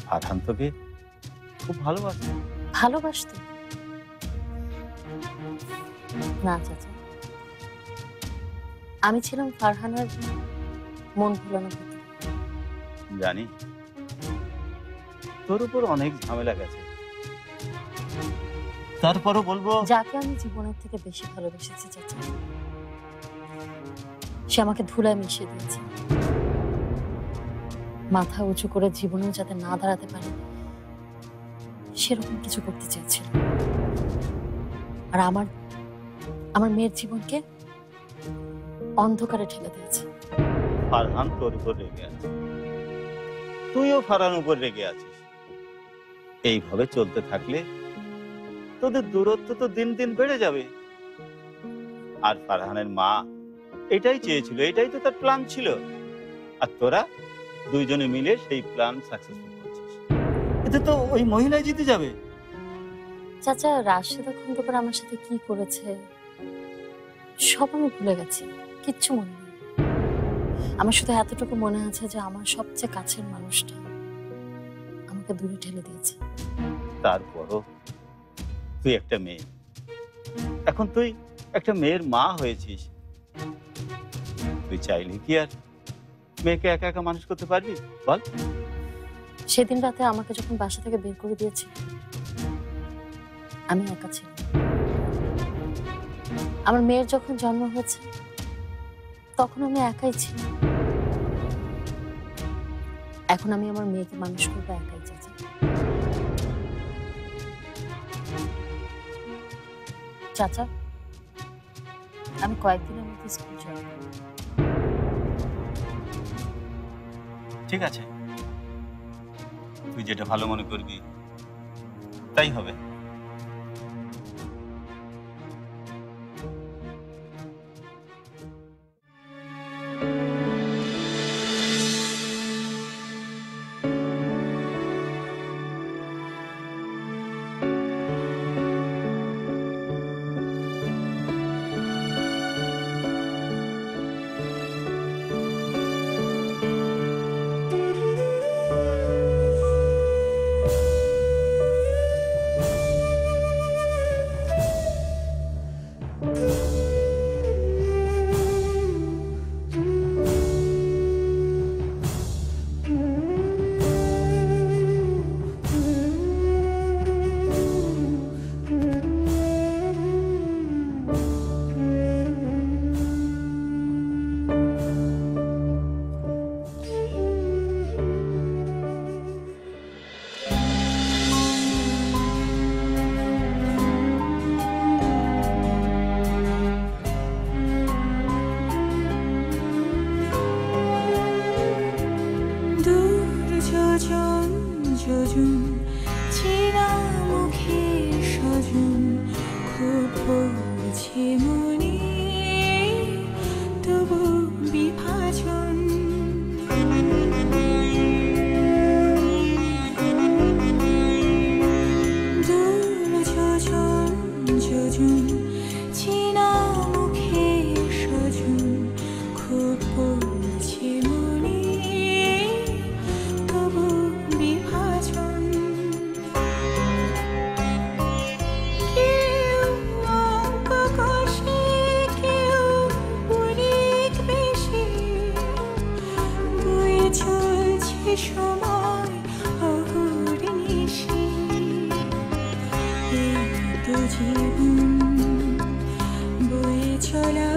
ফারহান তোকে খুব ভালোবাসে। ভালোবাসতো না চাচা, আমি ছিলাম ফারহানের মন ভোলানো পুতুল। জানি তোর উপর অনেক ঝামেলা গেছে, তারপরও বলবো যাকে আমি জীবনের থেকে বেশি ভালোবেসেছি চাচা, সে আমাকে ধুলায় মিশিয়ে দিয়েছে। মাথা উঁচু করে জীবনেও যাতে না দাঁড়াতে পারে সেরকম কিছু করতে চেয়েছিল। আর আমার আমার মেয়ের জীবনকে অন্ধকারে ঠেলে দিয়েছে। ফারহান তোর উপর রেগে আছে, তুইও ফারহানের উপর রেগে আছিস। এইভাবে চলতে থাকলে তোদের দূরত্ব তো দিন দিন বেড়ে যাবে। আর ফারহানের মা এটাই চেয়েছিল, এটাই তো তার প্ল্যান ছিল। আর তোরা দুইজনে মিলে সেই প্ল্যান সাকসেসফুল করছিস। এতে তো ওই মহিলাই জিতে যাবে। চাচা, রাশেদা খন্দকার আমার সাথে কি করেছে সব আমি ভুলে গেছি, কিচ্ছু মনে নেই। আমার শুধু এতটুকু মনে আছে যে আমার সবচেয়ে কাছের মানুষটা আমাকে দূরে ঠেলে দিয়েছে। তারপরও তুই একটা মেয়ে, এখন তুই একটা মেয়ের মা হয়েছিস। তুই চাইলে কি আর মেয়েকে একা একা মানুষ করতে পারবি বল? সেদিন রাতে আমাকে যখন বাসা থেকে বের করে দিয়েছি আমি একা ছিলাম। আমার মেয়ের যখন জন্ম হয়েছে তখন আমি একাই ছিলাম। এখন আমি আমার মেয়েকে মানুষ করবো একাই চাচা। চাচা, আমি কয়েকদিনের মধ্যে স্কুল জয়েন করব। ঠিক আছে, তুই যেটা ভালো মনে করবি তাই হবে। সময় অহর্নিশি এই তো জীবন বয়ে চলা